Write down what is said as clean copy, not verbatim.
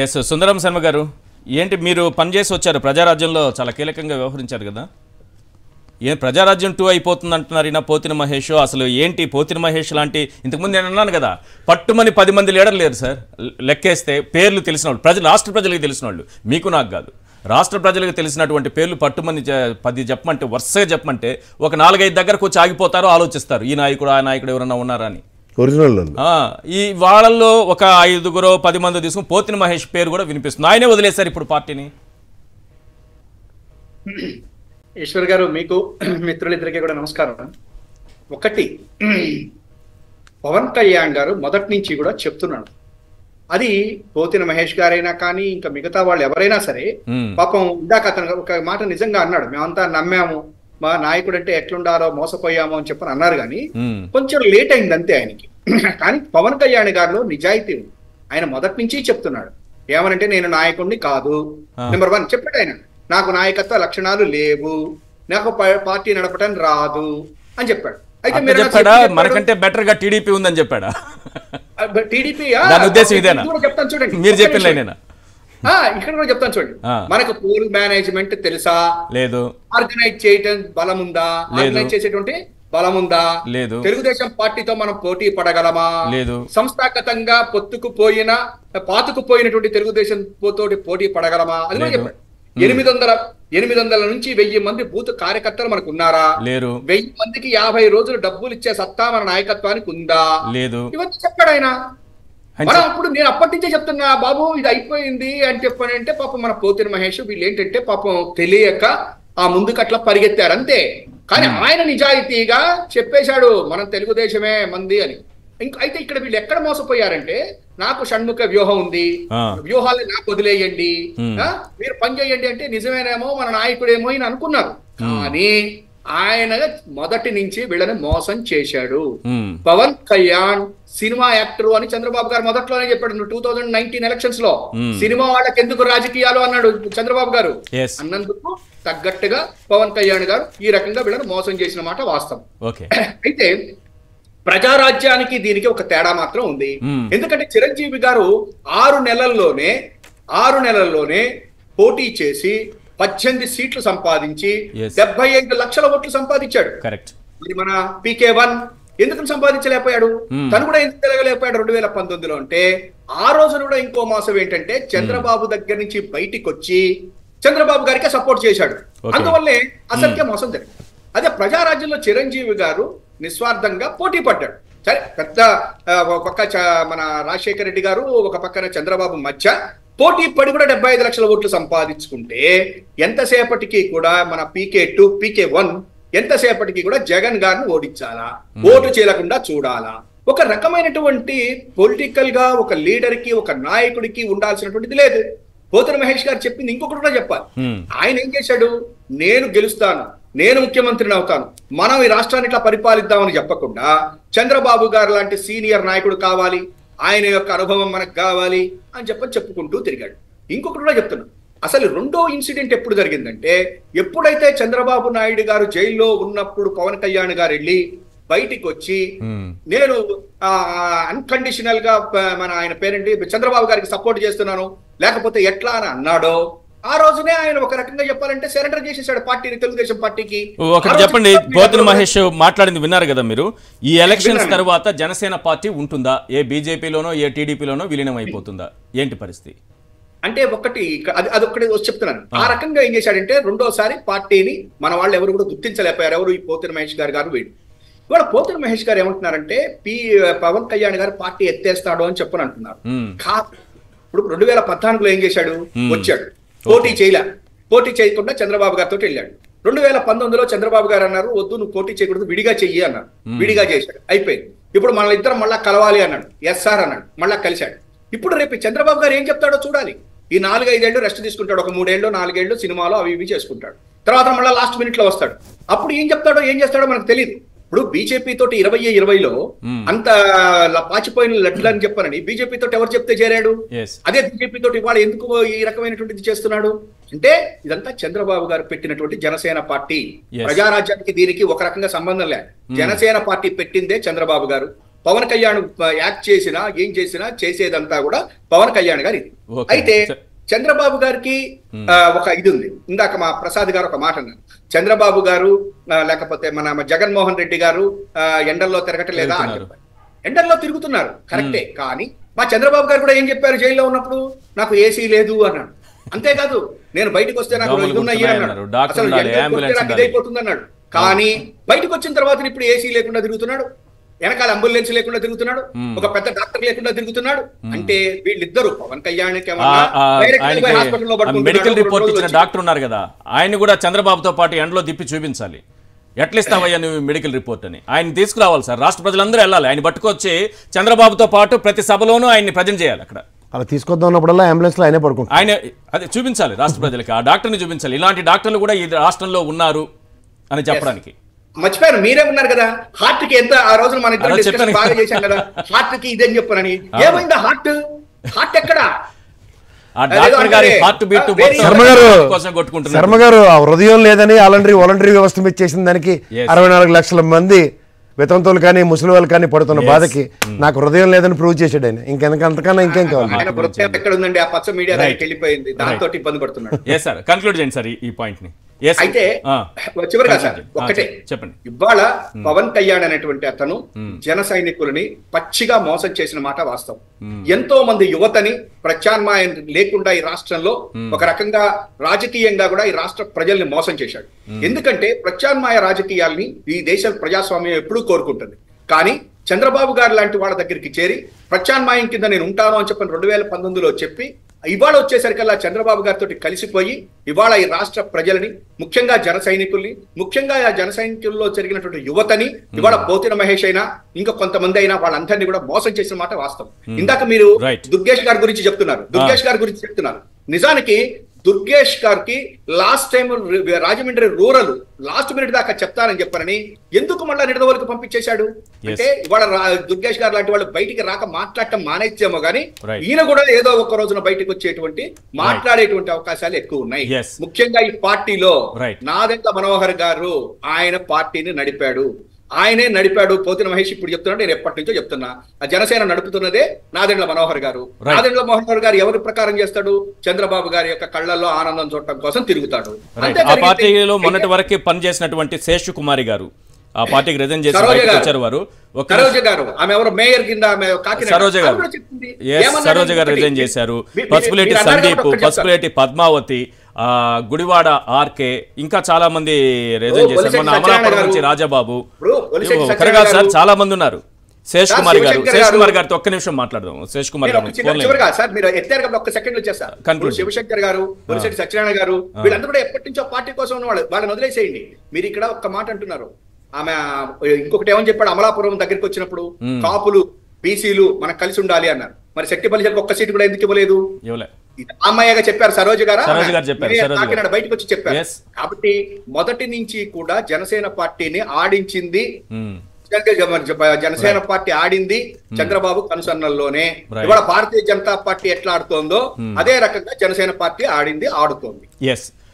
Yes సుందరం శర్మ గారు, ఏంటి మీరు పనిచేసి వచ్చారు, ప్రజారాజ్యంలో చాలా కీలకంగా వ్యవహరించారు కదా, ఏం ప్రజారాజ్యం 2 అయిపోతుంది అంటున్నారు ఈయన పోతిన మహేష్. అసలు ఏంటి పోతిన మహేష్ లాంటి, ఇంతకుముందు నేను అన్నాను కదా, పట్టుమని 10 మంది లీడర్లు లేరు సార్, లెక్కేస్తే పేర్లు తెలిసిన వాళ్ళు, రాష్ట్ర ప్రజలకు తెలిసిన వాళ్ళు, మీకు నాకు కాదు, రాష్ట్ర ప్రజలకు తెలిసినటువంటి పేర్లు పట్టుమని 10 చెప్పమంటే, వరుసగా చెప్పమంటే ఒక 4-5 దగ్గరకు వచ్చి ఆగిపోతారో ఆలోచిస్తారు, ఈ నాయకుడు ఆ నాయకుడు ఎవరన్నా ఉన్నారా అని. ఈ వాళ్ళల్లో ఒక 5-10 మంది తీసుకుని పోతిన మహేష్ పేరు కూడా వినిపిస్తుంది. ఆయనే వదిలేశారు ఇప్పుడు పార్టీని. ఈశ్వర్ గారు, మీకు మిత్రులిద్దరికీ కూడా నమస్కారం. ఒకటి, పవన్ కళ్యాణ్ గారు మొదటి నుంచి కూడా చెప్తున్నాడు, అది పోతిన మహేష్ గారైనా కానీ ఇంకా మిగతా వాళ్ళు ఎవరైనా సరే, పాపం ఇందాక అతను ఒక మాట నిజంగా అన్నాడు, మేమంతా నమ్మాము, మా నాయకుడు అంటే ఎట్లుండారో మోసపోయాము అని చెప్పని అన్నారు, కానీ కొంచెం లేట్ అయింది అంతే ఆయనకి. కానీ పవన్ కళ్యాణ్ గారిలో నిజాయితీ ఉంది. ఆయన మొదటి నుంచి చెప్తున్నాడు ఏమనంటే, నేను నాయకుడిని కాదు, నెంబర్ 1 చెప్పాడు ఆయన, నాకు నాయకత్వ లక్షణాలు లేవు, నాకు పార్టీ నడపటం రాదు అని చెప్పాడు. అయితే మనకంటే బెటర్ గా టీడీపీ ఉందని చెప్పాడా? టీడీపీ ఉద్దేశం ఇదేనా? చెప్తాను చూడండి, మీరు చెప్పిన ఇక్కడ కూడా చెప్తాను చూడండి. మనకు పోల్ మేనేజ్మెంట్ తెలుసా? లేదు. ఆర్గనైజ్ చేయటం బలం ఉందా? ఆర్గనైజ్ చేసేటువంటి బలం ఉందా? లేదు. తెలుగుదేశం పార్టీతో మనం పోటీ పడగలమా? లేదు. సంస్థాగతంగా పాతుకుపోయినటువంటి తెలుగుదేశం తోటి పోటీ పడగలమా? అది కూడా చెప్పాడు. 800 నుంచి 1000 మంది బూత్ కార్యకర్తలు మనకు ఉన్నారా? లేరు. 1000 మందికి 50 రోజులు డబ్బులు ఇచ్చే సత్తా మన నాయకత్వానికి ఉందా? లేదు. ఇవన్నీ చెప్పాడు ఆయన. మనం అప్పుడు నేను అప్పటి నుంచే చెప్తున్నా, బాబు ఇది అయిపోయింది అని చెప్పని అంటే, పాపం మన పోతిన మహేష్ వీళ్ళు ఏంటంటే పాపం తెలియక ఆ ముందుకు అట్లా పరిగెత్తారు అంతే. కానీ ఆయన నిజాయితీగా చెప్పేశాడు, మనం తెలుగుదేశమే మంది అని. అయితే ఇక్కడ వీళ్ళు ఎక్కడ మోసపోయారంటే, నాకు షణ్ముఖ వ్యూహం ఉంది, వ్యూహాలను నాకు వదిలేయండి, మీరు పని చేయండి అంటే నిజమేనేమో మన నాయకుడేమో అని అనుకున్నారు. కానీ ఆయన మొదటి నుంచి వీళ్ళని మోసం చేశాడు. పవన్ కళ్యాణ్ సినిమా యాక్టర్ అని చంద్రబాబు గారు మొదట్లోనే చెప్పాడు. 2019 ఎలక్షన్స్ లో సినిమా వాళ్ళకి ఎందుకు రాజకీయాలు అన్నాడు చంద్రబాబు గారు. అన్నందుకు తగ్గట్టుగా పవన్ కళ్యాణ్ గారు ఈ రకంగా వీళ్ళని మోసం చేసిన మాట వాస్తవం. అయితే ప్రజారాజ్యానికి దీనికి ఒక తేడా మాత్రం ఉంది. ఎందుకంటే చిరంజీవి గారు 6 నెలల్లోనే పోటీ చేసి 18 సీట్లు సంపాదించి 75 లక్షల ఓట్లు సంపాదించాడు. మరి మన PK1 ఎందుకు సంపాదించలేకపోయాడు? తను కూడా ఎందుకు తిరగలేకపోయాడు 2019లో అంటే, ఆ రోజు కూడా ఇంకో మోసం ఏంటంటే, చంద్రబాబు దగ్గర నుంచి బయటికి వచ్చి చంద్రబాబు గారికి సపోర్ట్ చేశాడు. అందువల్లే అసలుకే మోసం జరిగింది. అదే ప్రజారాజ్యంలో చిరంజీవి గారు నిస్వార్థంగా పోటీ పడ్డాడు. సరే, పెద్ద ఒక పక్క మన రాజశేఖర రెడ్డి గారు, ఒక పక్కన చంద్రబాబు మధ్య పోటీ పడి కూడా 75 లక్షల ఓట్లు సంపాదించుకుంటే, ఎంతసేపటికి కూడా మన PK2 PK1 ఎంతసేపటికి కూడా జగన్ గారిని ఓడించాలా, ఓటు చేయకుండా చూడాలా. ఒక రకమైనటువంటి పొలిటికల్ గా ఒక లీడర్ కి, ఒక నాయకుడికి ఉండాల్సినటువంటిది లేదు. పోతిన మహేష్ గారు చెప్పింది ఇంకొకటి కూడా చెప్పాలి. ఆయన ఏం చేశాడు, నేను గెలుస్తాను, నేను ముఖ్యమంత్రిని అవుతాను, మనం ఈ రాష్ట్రాన్ని ఇట్లా పరిపాలిద్దామని చెప్పకుండా, చంద్రబాబు గారు లాంటి సీనియర్ నాయకుడు కావాలి, ఆయన యొక్క అనుభవం మనకు కావాలి అని చెప్పుకుంటూ తిరిగాడు. ఇంకొకటి కూడా చెప్తున్నాను, అసలు రెండో ఇన్సిడెంట్ ఎప్పుడు జరిగిందంటే, ఎప్పుడైతే చంద్రబాబు నాయుడు గారు జైల్లో ఉన్నప్పుడు పవన్ కళ్యాణ్ గారు వెళ్ళి బయటికి వచ్చి, నేను అన్కండిషనల్ గా మన ఆయన పేరేంటి చంద్రబాబు గారికి సపోర్ట్ చేస్తున్నాను, లేకపోతే ఎట్లా అని అన్నాడో, ఆ రోజునే ఆయన ఒక రకంగా చెప్పాలంటే సరెండర్ చేసేసాడు పార్టీని, తెలుగుదేశం పార్టీకి. ఒకటి చెప్పండి, పోతిన మహేష్ మాట్లాడింది విన్నారు కదా మీరు. ఈ ఎలక్షన్స్ తర్వాత జనసేన పార్టీ ఉంటుందా? ఏ బీజేపీలోనో ఏ టీడీపీలోనో విలీనం అయిపోతుందా? ఏంటి పరిస్థితి అంటే ఒకటి అదొక్కటి చెప్తున్నాను. ఆ రకంగా ఏం చేశాడంటే, రెండోసారి పార్టీని మన వాళ్ళు ఎవరు కూడా గుర్తించలేకపోయారు. ఎవరు? ఈ పోతిన మహేష్ గారు వీడు. ఇవాళ పోతిన మహేష్ గారు ఏమంటున్నారంటే, పవన్ కళ్యాణ్ గారు పార్టీ ఎత్తేస్తాడు అని చెప్పని అంటున్నారు. ఇప్పుడు 2014లో ఏం చేశాడు, వచ్చాడు, పోటీ చేయకుండా చంద్రబాబు గారితో వెళ్ళాడు. 2019లో చంద్రబాబు గారు అన్నారు, వద్దు నువ్వు పోటీ చేయకూడదు, విడిగా చెయ్యి అన్నారు. విడిగా చేశాడు, అయిపోయింది. ఇప్పుడు మన ఇద్దరం మళ్ళా కలవాలి అన్నాడు, SR అన్నాడు, మళ్ళా కలిశాడు. ఇప్పుడు రేపు చంద్రబాబు గారు ఏం చెప్తాడో చూడాలి. ఈ 4-5 ఏళ్ళు రెస్ట్ తీసుకుంటాడు, ఒక 3 ఏళ్ళు 4 ఏళ్ళు సినిమాలో అవి ఇవి చేసుకుంటాడు. తర్వాత మళ్ళీ లాస్ట్ మినిట్ లో వస్తాడు. అప్పుడు ఏం చెప్తాడో ఏం చేస్తాడో మనకు తెలియదు. ఇప్పుడు బీజేపీ తోటి 2020లో అంత పాచిపోయిన లడ్లు అని చెప్పానని బీజేపీ తోటి ఎవరు చెప్తే చేరాడు? అదే బీజేపీ తోటి ఇవాళ ఎందుకు ఈ రకమైనటువంటిది చేస్తున్నాడు అంటే, ఇదంతా చంద్రబాబు గారు పెట్టినటువంటి జనసేన పార్టీ. ప్రజారాజ్యానికి దీనికి ఒక రకంగా సంబంధం లేదు. జనసేన పార్టీ పెట్టిందే చంద్రబాబు గారు. పవన్ కళ్యాణ్ యాక్ట్ చేసినా ఏం చేసినా చేసేదంతా కూడా పవన్ కళ్యాణ్ గారి. అయితే చంద్రబాబు గారికి ఒక ఇది ఉంది. ఇందాక మా ప్రసాద్ గారు ఒక మాట అన్నారు, చంద్రబాబు గారు లేకపోతే మన జగన్మోహన్ రెడ్డి గారు ఎండల్లో తిరగటలేదా అని చెప్పారు. ఎండల్లో తిరుగుతున్నారు కరెక్టే, కానీ మా చంద్రబాబు గారు కూడా ఏం చెప్పారు జైల్లో ఉన్నప్పుడు, నాకు ఏసీ లేదు అన్నాడు. అంతేకాదు నేను బయటకు వస్తే నాకు ఇదున్నాయి అన్నాడు, అసలు నాకు ఇదైపోతుంది అన్నాడు. కానీ బయటకు వచ్చిన తర్వాత ఇప్పుడు ఏసీ లేకుండా తిరుగుతున్నాడు, వెనకాల అంబులెన్స్ లేకుండా తిరుగుతున్నాడు, ఒక పెద్ద డాక్టర్ లేకుండా తిరుగుతున్నాడు. అంటే వీళ్ళిద్దరు పవన్ కళ్యాణ్ మెడికల్ రిపోర్ట్ ఇచ్చిన డాక్టర్ ఉన్నారు కదా, ఆయన కూడా చంద్రబాబుతో పాటు ఎండలో దిప్పి చూపించాలి. ఎట్లా ఇస్తావయ్యా నువ్వు మెడికల్ రిపోర్ట్ అని ఆయన తీసుకురావాలి సార్. రాష్ట్ర ప్రజలందరూ వెళ్ళాలి, ఆయన పట్టుకొచ్చి చంద్రబాబుతో పాటు ప్రతి సభలోనూ ఆయన్ని ప్రజెంట్ చేయాలి. అక్కడ అలా తీసుకొద్దాం ఉన్నప్పుడల్లా అంబులెన్స్ లో ఆయనే పడుకుంటారు. ఆయన అదే చూపించాలి రాష్ట్ర ప్రజలకి, ఆ డాక్టర్ని చూపించాలి. ఇలాంటి డాక్టర్లు కూడా ఈ రాష్ట్రంలో ఉన్నారు అని చెప్పడానికి. మర్చిపోయారు, మీరే ఉన్నారు కదా హార్ట్ కి ఎంత ఆ రోజున మన ఇద్దరు డిస్కషన్ బాగా చేశాం కదా, హార్ట్ కి ఇదని చెప్పానని. ఏమైందా హార్ట్? హార్ట్ ఎక్కడ? శర్మ గారు హృదయం లేదని వాలంటరీ వ్యవస్థ మీద చేసిన దానికి 64 లక్షల మంది వితంతువులు కానీ ముసలి వాళ్ళు కానీ పడుతున్న బాధకి నాకు హృదయం లేదని ప్రూవ్ చేశాడు ఆయన. ఇంకెంతకన్నా ఇంకేం కావాలి? ఎక్కడ ఉందండి? ఆ పచ్చ మీడియా వెళ్ళిపోయింది, దాంతో ఇబ్బంది పడుతున్నాడు. కన్క్లూడ్ చేయండి సార్ ఈ పాయింట్ ని. అయితే చివరిగా సార్ ఒక్కటే చెప్పండి, ఇవాళ పవన్ కళ్యాణ్ అనేటువంటి అతను జన సైనికులని పచ్చిగా మోసం చేసిన మాట వాస్తవం. ఎంతో మంది యువతని ప్రత్యామ్నాయం లేకుండా ఈ రాష్ట్రంలో ఒక రకంగా రాజకీయంగా కూడా ఈ రాష్ట్ర ప్రజల్ని మోసం చేశాడు. ఎందుకంటే ప్రత్యామ్నాయ రాజకీయాల్ని ఈ దేశ ప్రజాస్వామ్యం ఎప్పుడూ కోరుకుంటుంది. కానీ చంద్రబాబు గారు లాంటి వాళ్ళ దగ్గరికి చేరి ప్రత్యామ్నాయం కింద నేను ఉంటాను అని చెప్పని 2019లో చెప్పి ఇవాళ వచ్చేసరికల్లా చంద్రబాబు గారితో కలిసిపోయి ఇవాళ ఈ రాష్ట్ర ప్రజలని, ముఖ్యంగా జన సైనికుల్ని, ముఖ్యంగా ఆ జన సైనికుల్లో జరిగినటువంటి యువతని ఇవాళ పోతిన మహేష్ అయినా ఇంకా కొంతమంది అయినా వాళ్ళందరినీ కూడా మోసం చేసిన మాట వాస్తవం. ఇందాక మీరు దుర్గేష్ గారి గురించి చెప్తున్నారు. నిజానికి దుర్గేష్ గారికి last time Rajahmundry rural last minute దాకా చెప్తానని చెప్పారని ఎందుకు మళ్ళా నిడదవోలుకు పంపించేశాడు అంటే ఇవాళ దుర్గేష్ గారు లాంటి వాళ్ళు బయటికి రాక మాట్లాడటం మానేచ్చేమో గానీ ఈయన కూడా ఏదో ఒక రోజున బయటకు వచ్చేటువంటి మాట్లాడేటువంటి అవకాశాలు ఎక్కువ ఉన్నాయి. ముఖ్యంగా ఈ పార్టీలో నాదెండ్ల మనోహర్ గారు ఆయన పార్టీని నడిపాడు. పోతిన మహేష్ ఇప్పుడు చెప్తున్నాడు, నేను ఎప్పటి నుంచో చెప్తున్నా, ఆ జనసేన నడుపుతున్నదే నాదెండ్ల మనోహర్ గారు. నాదెండ్ల మనోహర్ గారు ఎవరి ప్రకారం చేస్తాడు? చంద్రబాబు గారి యొక్క కళ్ళల్లో ఆనందం చూడటం కోసం తిరుగుతాడు. ఆ పార్టీలో మొన్నటి వరకు పనిచేసినటువంటి శేషు కుమారి గారు ఆ పార్టీకి రిజైన్ చేసి వచ్చారు. వారు సరోజ గారు, ఆమె ఎవరు మేయర్ కింద సరోజ గారు రిజైన్ చేశారు. పసుపులేటి సందీప్, పసుపులేటి పద్మావతి, గుడివాడ ఆర్కే, ఇంకా చాలా మంది రిజైన్ చేశారు. మన అమలాపురం నుంచి రాజాబాబు, సార్ చాలా మంది ఉన్నారు. శేష్ కుమార్ గారితో ఒక్క నిమిషం మాట్లాడదాం. శేష్ కుమార్ గారు శివశంకర్ గారు, పొలిశెట్టి సత్యనారాయణ గారు, వీళ్ళందరూ కూడా ఎప్పటి నుంచో పార్టీ కోసం ఉన్నవాళ్ళు, వాళ్ళని వదిలేసేయండి. మీరు ఇక్కడ ఒక్క మాట అంటున్నారు, ఆమె ఇంకొకటి ఏమని చెప్పాడు, అమలాపురం దగ్గరికి వచ్చినప్పుడు కాపులు బీసీలు మనకు కలిసి ఉండాలి అన్నారు. మరి శక్తి బలిజలకు ఒక్క సీటు కూడా ఎందుకు ఇవ్వలేదు? అమ్మాయిగా చెప్పారు సరోజ గారు, కాకినాడ బయటకు వచ్చి చెప్పారు. కాబట్టి మొదటి నుంచి కూడా జనసేన పార్టీని ఆడించింది, జనసేన పార్టీ ఆడింది చంద్రబాబు కనుసన్నల్లోనే. ఇవాళ భారతీయ జనతా పార్టీ ఎట్లా ఆడుతోందో అదే రకంగా జనసేన పార్టీ ఆడుతోంది.